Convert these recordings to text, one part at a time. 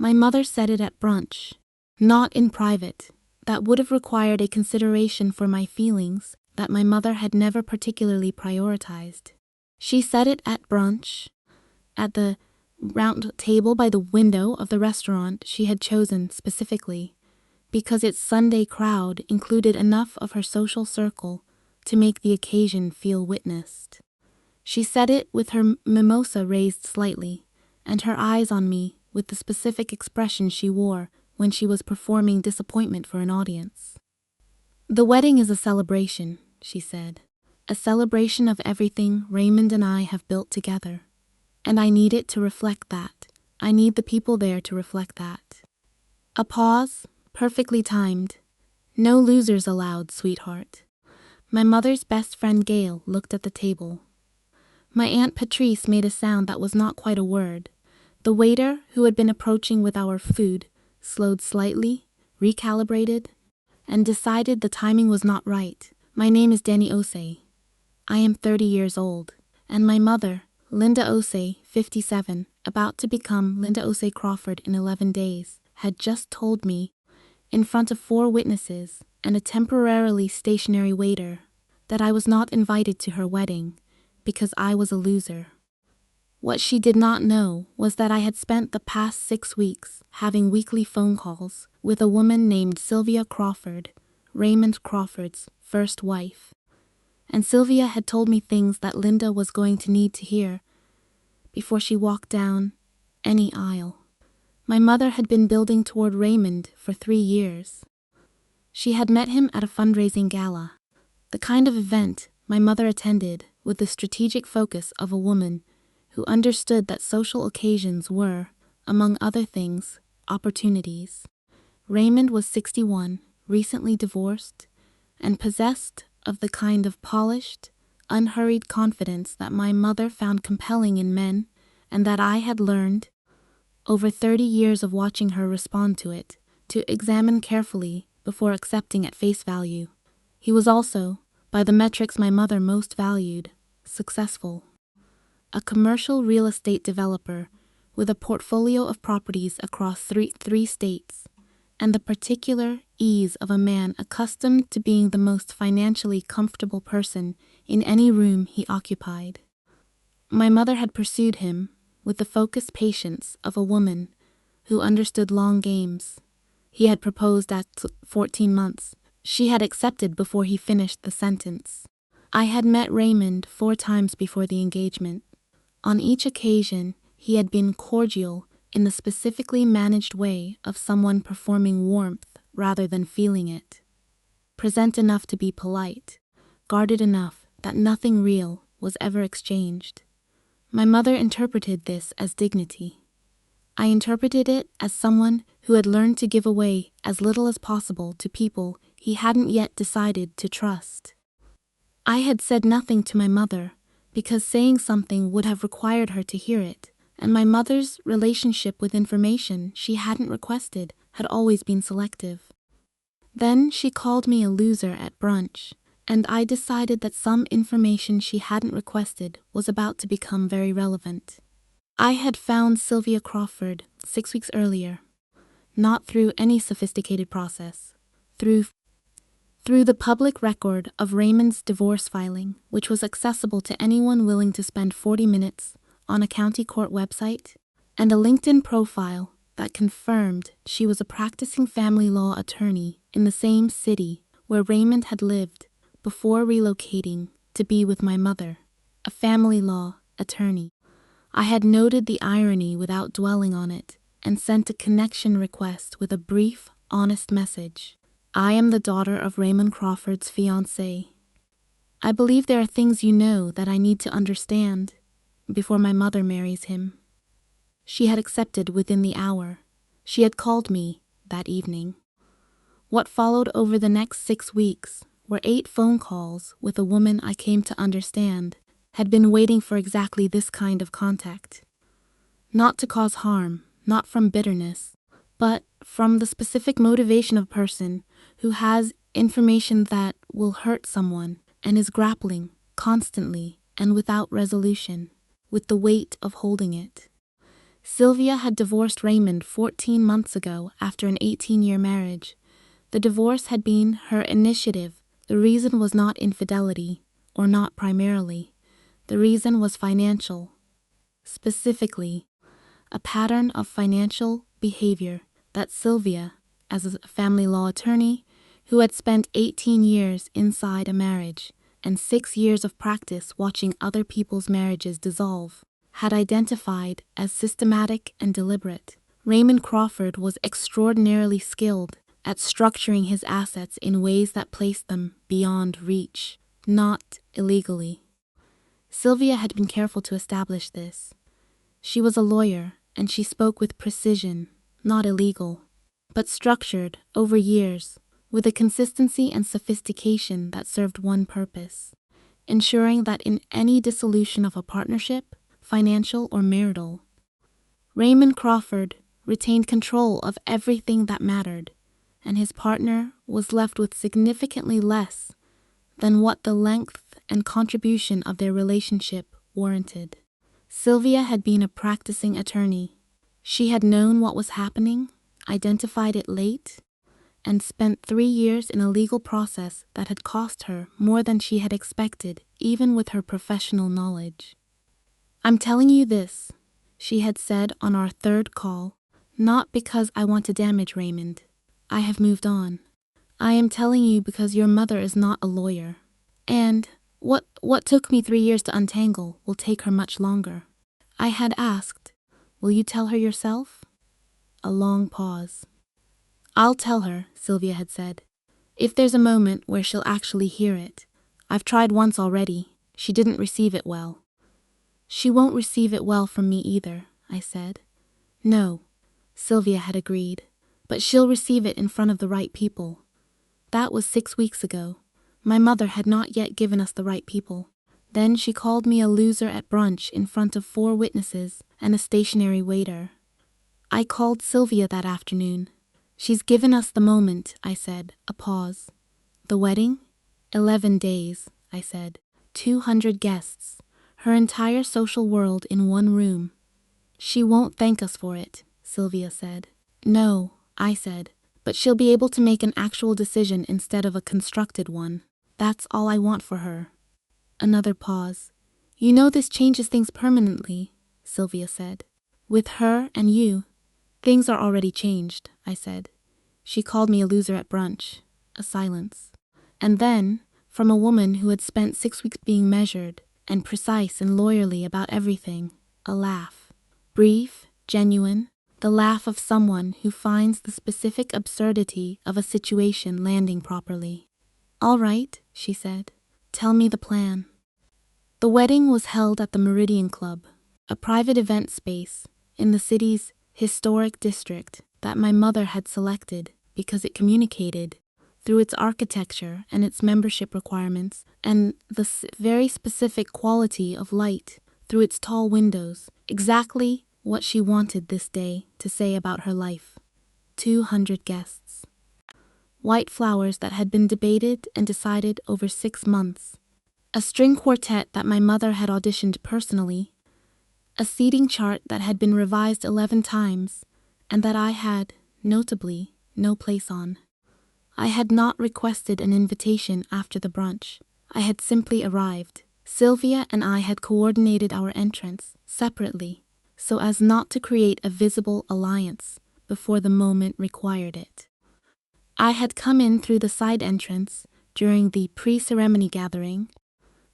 My mother said it at brunch, not in private. That would have required a consideration for my feelings that my mother had never particularly prioritized. She said it at brunch, at the round table by the window of the restaurant she had chosen specifically, because its Sunday crowd included enough of her social circle to make the occasion feel witnessed. She said it with her mimosa raised slightly, and her eyes on me with the specific expression she wore when she was performing disappointment for an audience. "The wedding is a celebration," she said. "A celebration of everything Raymond and I have built together. And I need it to reflect that. I need the people there to reflect that." A pause, perfectly timed. "No losers allowed, sweetheart." My mother's best friend Gail looked at the table. My Aunt Patrice made a sound that was not quite a word. The waiter, who had been approaching with our food, slowed slightly, recalibrated, and decided the timing was not right. "My name is Dani Osei. I am 30 years old, and my mother, Linda Osei, 57, about to become Linda Osei Crawford in 11 days, had just told me, in front of 4 witnesses and a temporarily stationary waiter, that I was not invited to her wedding because I was a loser. What she did not know was that I had spent the past 6 weeks having weekly phone calls with a woman named Sylvia Crawford, Raymond Crawford's first wife. And Sylvia had told me things that Linda was going to need to hear before she walked down any aisle. My mother had been building toward Raymond for 3 years. She had met him at a fundraising gala, the kind of event my mother attended with the strategic focus of a woman who understood that social occasions were, among other things, opportunities. Raymond was 61, recently divorced, and possessed of the kind of polished, unhurried confidence that my mother found compelling in men and that I had learned, over 30 years of watching her respond to it, to examine carefully before accepting at face value. He was also, by the metrics my mother most valued, successful. A commercial real estate developer with a portfolio of properties across three states, and the particular ease of a man accustomed to being the most financially comfortable person in any room he occupied. My mother had pursued him with the focused patience of a woman who understood long games. He had proposed at 14 months. She had accepted before he finished the sentence. I had met Raymond 4 times before the engagement. On each occasion, he had been cordial in the specifically managed way of someone performing warmth rather than feeling it. Present enough to be polite, guarded enough that nothing real was ever exchanged. My mother interpreted this as dignity. I interpreted it as someone who had learned to give away as little as possible to people he hadn't yet decided to trust. I had said nothing to my mother because saying something would have required her to hear it, and my mother's relationship with information she hadn't requested had always been selective. Then she called me a loser at brunch, and I decided that some information she hadn't requested was about to become very relevant. I had found Sylvia Crawford 6 weeks earlier, not through any sophisticated process, through the public record of Raymond's divorce filing, which was accessible to anyone willing to spend 40 minutes on a county court website, and a LinkedIn profile that confirmed she was a practicing family law attorney in the same city where Raymond had lived before relocating to be with my mother, a family law attorney. I had noted the irony without dwelling on it and sent a connection request with a brief, honest message. "I am the daughter of Raymond Crawford's fiancé. I believe there are things you know that I need to understand before my mother marries him." She had accepted within the hour. She had called me that evening. What followed over the next 6 weeks were 8 phone calls with a woman I came to understand had been waiting for exactly this kind of contact. Not to cause harm, not from bitterness, but from the specific motivation of a person who has information that will hurt someone and is grappling constantly and without resolution with the weight of holding it. Sylvia had divorced Raymond 14 months ago after an 18-year marriage. The divorce had been her initiative. The reason was not infidelity, or not primarily. The reason was financial. Specifically, a pattern of financial behavior that Sylvia, as a family law attorney who had spent 18 years inside a marriage and 6 years of practice watching other people's marriages dissolve, had identified as systematic and deliberate. Raymond Crawford was extraordinarily skilled at structuring his assets in ways that placed them beyond reach, not illegally. Sylvia had been careful to establish this. She was a lawyer, and she spoke with precision, not illegal, but structured over years, with a consistency and sophistication that served one purpose: ensuring that in any dissolution of a partnership, financial or marital, Raymond Crawford retained control of everything that mattered, and his partner was left with significantly less than what the length and contribution of their relationship warranted. Sylvia had been a practicing attorney. She had known what was happening, identified it late, and spent 3 years in a legal process that had cost her more than she had expected, even with her professional knowledge. "I'm telling you this," she had said on our third call, "not because I want to damage Raymond. I have moved on. I am telling you because your mother is not a lawyer. And what took me 3 years to untangle will take her much longer." I had asked, "Will you tell her yourself?" A long pause. "I'll tell her," Sylvia had said, "if there's a moment where she'll actually hear it. I've tried once already. She didn't receive it well." "She won't receive it well from me either," I said. "No," Sylvia had agreed, "but she'll receive it in front of the right people." That was 6 weeks ago. My mother had not yet given us the right people. Then she called me a loser at brunch in front of 4 witnesses and a stationary waiter. I called Sylvia that afternoon. "She's given us the moment," I said, a pause. "The wedding? 11 days," I said. 200 guests. Her entire social world in one room. "She won't thank us for it," Sylvia said. "No," I said, "but she'll be able to make an actual decision instead of a constructed one. That's all I want for her." Another pause. "You know this changes things permanently," Sylvia said. "With her and you." "Things are already changed," I said. She called me a loser at brunch. A silence. And then, from a woman who had spent 6 weeks being measured and precise and lawyerly about everything, a laugh. Brief, genuine, the laugh of someone who finds the specific absurdity of a situation landing properly. "All right," she said. "Tell me the plan." The wedding was held at the Meridian Club, a private event space in the city's historic district that my mother had selected because it communicated, through its architecture and its membership requirements and the very specific quality of light through its tall windows, exactly what she wanted this day to say about her life. 200 guests. White flowers that had been debated and decided over 6 months. A string quartet that my mother had auditioned personally. A seating chart that had been revised 11 times and that I had, notably, no place on. I had not requested an invitation after the brunch. I had simply arrived. Sylvia and I had coordinated our entrance separately so as not to create a visible alliance before the moment required it. I had come in through the side entrance during the pre-ceremony gathering,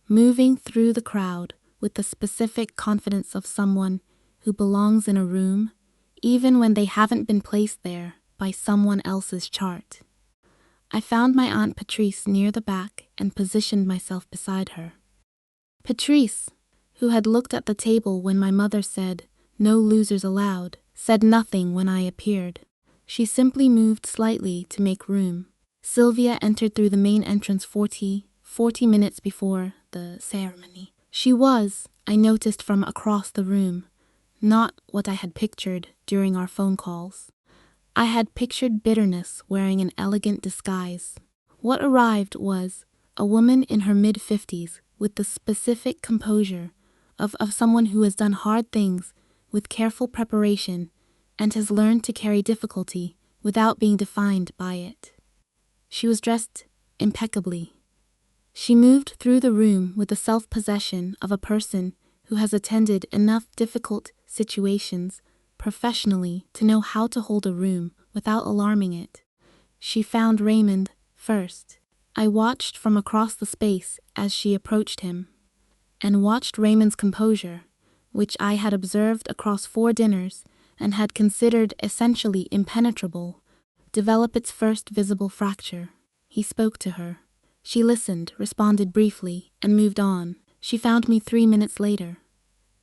moving through the crowd with the specific confidence of someone who belongs in a room even when they haven't been placed there by someone else's chart. I found my Aunt Patrice near the back and positioned myself beside her. Patrice, who had looked at the table when my mother said, "No losers allowed," said nothing when I appeared. She simply moved slightly to make room. Sylvia entered through the main entrance 40 minutes before the ceremony. She was, I noticed from across the room, not what I had pictured during our phone calls. I had pictured bitterness wearing an elegant disguise. What arrived was a woman in her mid-50s with the specific composure of someone who has done hard things with careful preparation and has learned to carry difficulty without being defined by it. She was dressed impeccably. She moved through the room with the self-possession of a person who has attended enough difficult situations professionally to know how to hold a room without alarming it. She found Raymond first. I watched from across the space as she approached him, and watched Raymond's composure, which I had observed across 4 dinners and had considered essentially impenetrable, develop its first visible fracture. He spoke to her. She listened, responded briefly, and moved on. She found me 3 minutes later.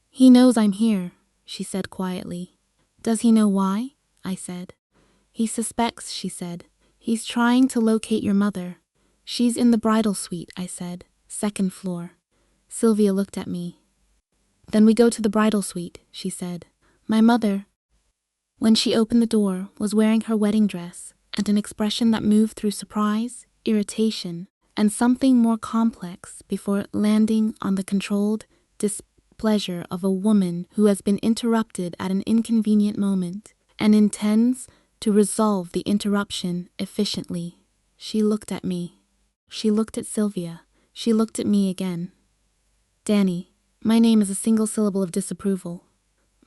"He knows I'm here," she said quietly. "Does he know why?" I said. "He suspects," she said. "He's trying to locate your mother. She's in the bridal suite," I said. "2nd floor." Sylvia looked at me. "Then we go to the bridal suite," she said. My mother, when she opened the door, was wearing her wedding dress, and an expression that moved through surprise, irritation, and something more complex before landing on the controlled displeasure of a woman who has been interrupted at an inconvenient moment and intends to resolve the interruption efficiently. She looked at me. She looked at Sylvia. She looked at me again. "Dani, my name is a single syllable of disapproval."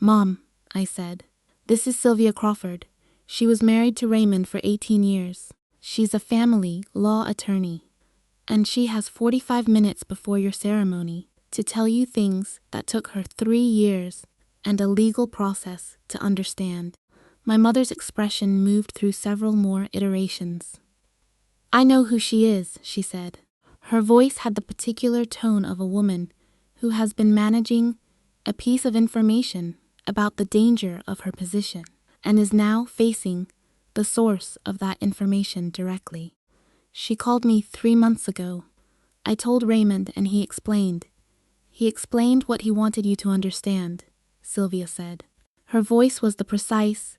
"Mom," I said, "this is Sylvia Crawford. She was married to Raymond for 18 years. She's a family law attorney. And she has 45 minutes before your ceremony to tell you things that took her 3 years and a legal process to understand." My mother's expression moved through several more iterations. "I know who she is," she said. Her voice had the particular tone of a woman who has been managing a piece of information about the danger of her position and is now facing the source of that information directly. "She called me 3 months ago. I told Raymond and he explained. He explained what he wanted you to understand," Sylvia said. Her voice was the precise,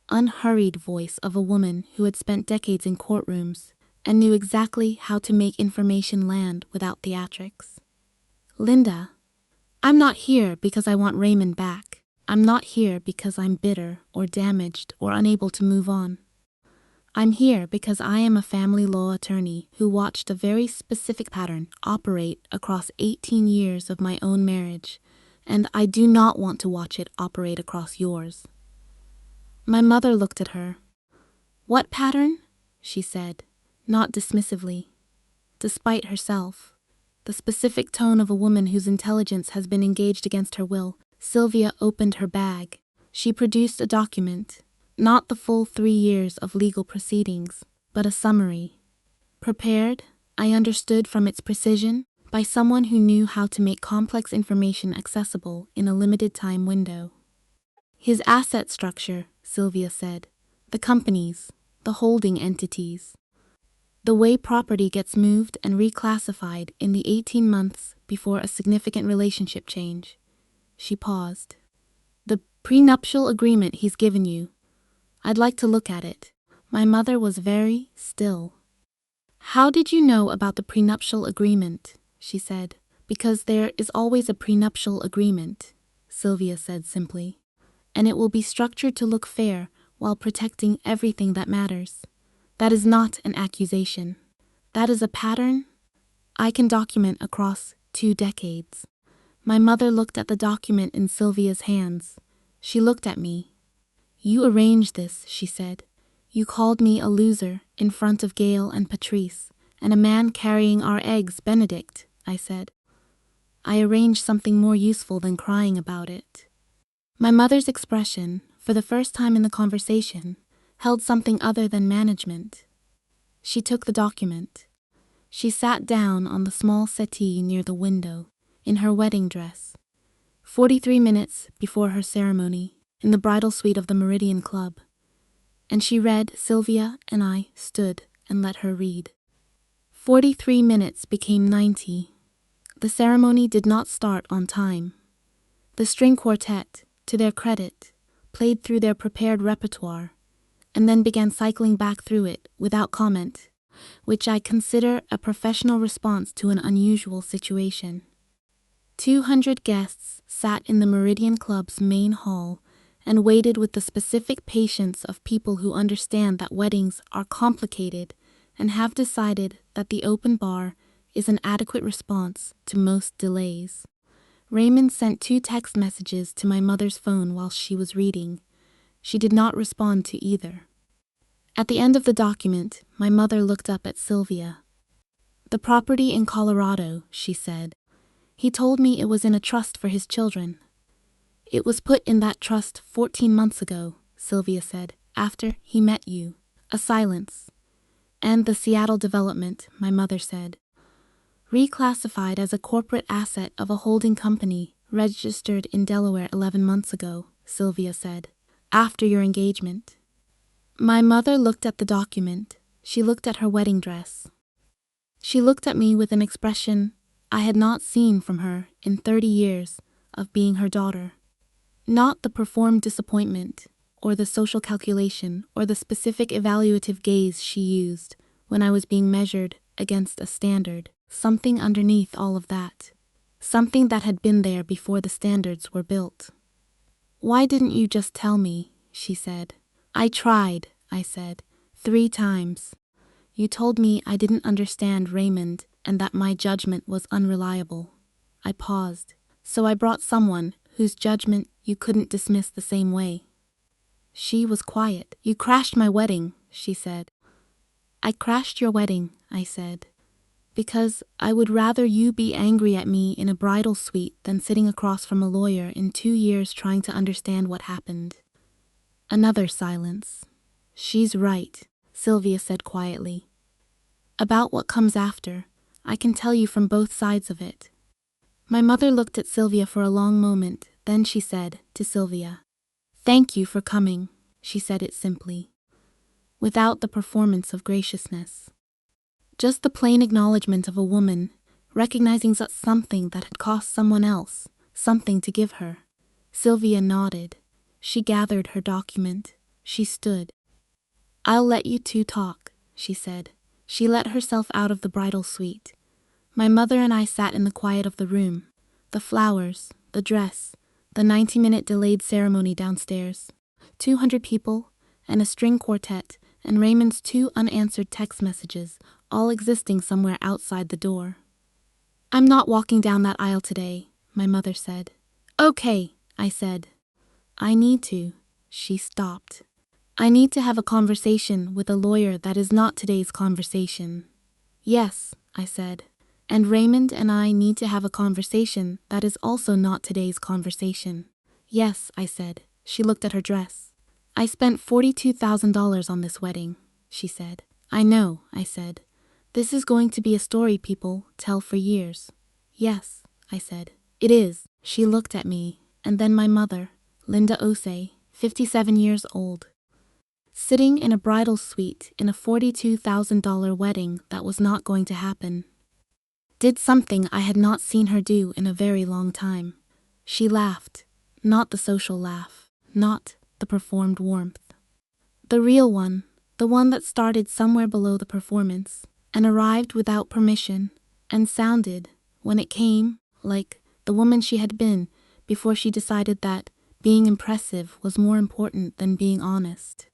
unhurried voice of a woman who had spent decades in courtrooms and knew exactly how to make information land without theatrics. "Linda, I'm not here because I want Raymond back. I'm not here because I'm bitter or damaged or unable to move on. I'm here because I am a family law attorney who watched a very specific pattern operate across 18 years of my own marriage, and I do not want to watch it operate across yours." My mother looked at her. "What pattern?" she said, not dismissively. Despite herself, the specific tone of a woman whose intelligence has been engaged against her will, Sylvia opened her bag. She produced a document. Not the full 3 years of legal proceedings, but a summary. Prepared, I understood from its precision, by someone who knew how to make complex information accessible in a limited time window. "His asset structure," Sylvia said. "The companies, the holding entities. The way property gets moved and reclassified in the 18 months before a significant relationship change." She paused. "The prenuptial agreement he's given you. I'd like to look at it." My mother was very still. "How did you know about the prenuptial agreement?" she said. "Because there is always a prenuptial agreement," Sylvia said simply. "And it will be structured to look fair while protecting everything that matters. That is not an accusation. That is a pattern I can document across 2 decades. My mother looked at the document in Sylvia's hands. She looked at me. "You arranged this," she said. "You called me a loser in front of Gail and Patrice, and a man carrying our eggs, Benedict," I said. "I arranged something more useful than crying about it." My mother's expression, for the first time in the conversation, held something other than management. She took the document. She sat down on the small settee near the window, in her wedding dress, 43 minutes before her ceremony, in the bridal suite of the Meridian Club, and she read. Sylvia and I stood and let her read. 43 minutes became 90. The ceremony did not start on time. The string quartet, to their credit, played through their prepared repertoire, and then began cycling back through it without comment, which I consider a professional response to an unusual situation. 200 guests sat in the Meridian Club's main hall and waited with the specific patience of people who understand that weddings are complicated and have decided that the open bar is an adequate response to most delays. Raymond sent 2 text messages to my mother's phone while she was reading. She did not respond to either. At the end of the document, my mother looked up at Sylvia. "The property in Colorado," she said. "He told me it was in a trust for his children." "It was put in that trust 14 months ago," Sylvia said, "after he met you." A silence. "And the Seattle development," my mother said. "Reclassified as a corporate asset of a holding company, registered in Delaware 11 months ago," Sylvia said. "After your engagement." My mother looked at the document. She looked at her wedding dress. She looked at me with an expression I had not seen from her in 30 years of being her daughter. Not the performed disappointment, or the social calculation, or the specific evaluative gaze she used when I was being measured against a standard. Something underneath all of that. Something that had been there before the standards were built. "Why didn't you just tell me?" she said. "I tried," I said, 3 times. "You told me I didn't understand Raymond and that my judgment was unreliable." I paused. "So I brought someone whose judgment you couldn't dismiss the same way." She was quiet. "You crashed my wedding," she said. "I crashed your wedding," I said, "because I would rather you be angry at me in a bridal suite than sitting across from a lawyer in 2 years trying to understand what happened." Another silence. "She's right," Sylvia said quietly. "About what comes after, I can tell you from both sides of it." My mother looked at Sylvia for a long moment, then she said to Sylvia, "Thank you for coming." She said it simply, without the performance of graciousness. Just the plain acknowledgement of a woman, recognizing that something that had cost someone else, something to give her. Sylvia nodded. She gathered her document. She stood. "I'll let you 2 talk," she said. She let herself out of the bridal suite. My mother and I sat in the quiet of the room. The flowers, the dress, the 90-minute delayed ceremony downstairs. 200 people, and a string quartet, and Raymond's 2 unanswered text messages, all existing somewhere outside the door. "I'm not walking down that aisle today," my mother said. "Okay," I said. "I need to." She stopped. "I need to have a conversation with a lawyer that is not today's conversation." "Yes," I said. "And Raymond and I need to have a conversation that is also not today's conversation." "Yes," I said. She looked at her dress. "I spent $42,000 on this wedding," she said. "I know," I said. "This is going to be a story people tell for years." "Yes," I said. "It is." She looked at me, and then my mother, Linda Osei, 57 years old, sitting in a bridal suite in a $42,000 wedding that was not going to happen. Did something I had not seen her do in a very long time. She laughed, not the social laugh, not the performed warmth. The real one, the one that started somewhere below the performance, and arrived without permission, and sounded, when it came, like the woman she had been before she decided that being impressive was more important than being honest.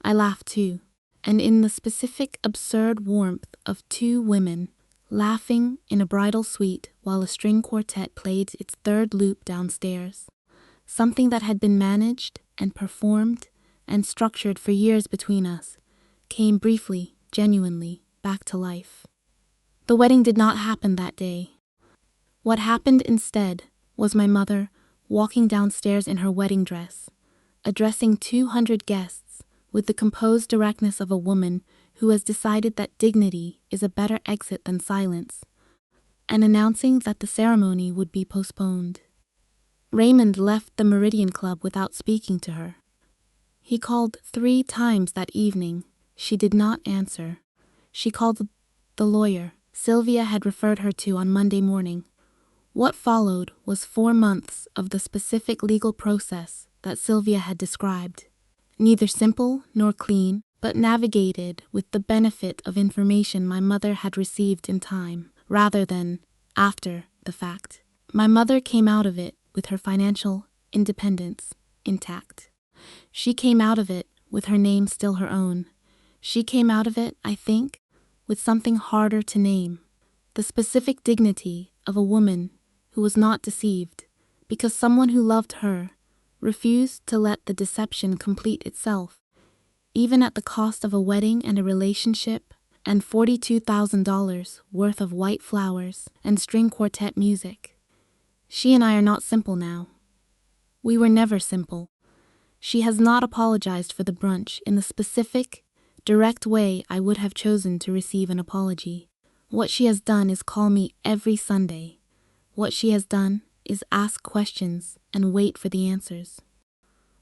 I laughed too, and in the specific absurd warmth of 2 women laughing in a bridal suite while a string quartet played its 3rd loop downstairs, something that had been managed and performed and structured for years between us, came briefly, genuinely, back to life. The wedding did not happen that day. What happened instead was my mother walking downstairs in her wedding dress, addressing 200 guests with the composed directness of a woman who has decided that dignity is a better exit than silence, and announcing that the ceremony would be postponed. Raymond left the Meridian Club without speaking to her. He called 3 times that evening. She did not answer. She called the lawyer Sylvia had referred her to on Monday morning. What followed was 4 months of the specific legal process that Sylvia had described. Neither simple nor clean, but navigated with the benefit of information my mother had received in time, rather than after the fact. My mother came out of it with her financial independence intact. She came out of it with her name still her own. She came out of it, I think, with something harder to name. The specific dignity of a woman who was not deceived, because someone who loved her refused to let the deception complete itself, even at the cost of a wedding and a relationship and $42,000 worth of white flowers and string quartet music. She and I are not simple now. We were never simple. She has not apologized for the brunch in the specific, direct way I would have chosen to receive an apology. What she has done is call me every Sunday. What she has done is ask questions and wait for the answers.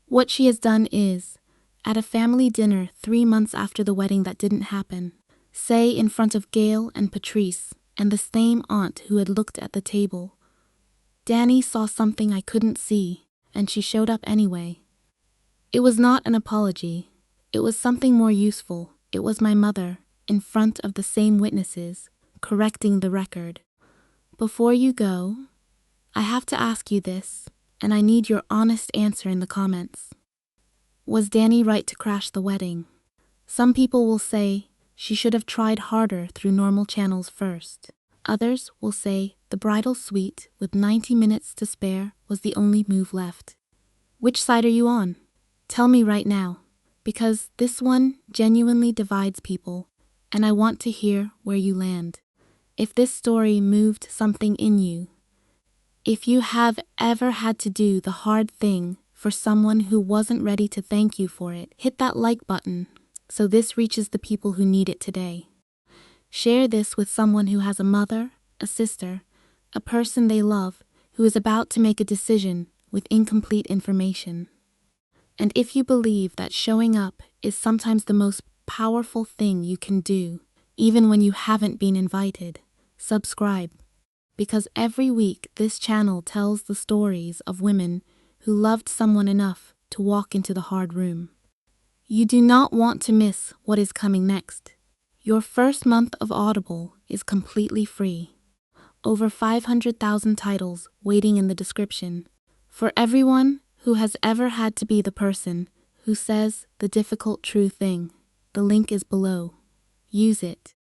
What she has done is, at a family dinner 3 months after the wedding that didn't happen, say in front of Gail and Patrice and the same aunt who had looked at the table, Dani saw something I couldn't see, and she showed up anyway. It was not an apology. It was something more useful. It was my mother, in front of the same witnesses, correcting the record. Before you go, I have to ask you this, and I need your honest answer in the comments. Was Dani right to crash the wedding? Some people will say she should have tried harder through normal channels first. Others will say the bridal suite with 90 minutes to spare was the only move left. Which side are you on? Tell me right now, because this one genuinely divides people, and I want to hear where you land. If this story moved something in you, if you have ever had to do the hard thing for someone who wasn't ready to thank you for it, hit that like button so this reaches the people who need it today. Share this with someone who has a mother, a sister, a person they love who is about to make a decision with incomplete information. And if you believe that showing up is sometimes the most powerful thing you can do, even when you haven't been invited, subscribe. Because every week this channel tells the stories of women who loved someone enough to walk into the hard room. You do not want to miss what is coming next. Your first month of Audible is completely free. Over 500,000 titles waiting in the description. For everyone who has ever had to be the person who says the difficult true thing, the link is below. Use it.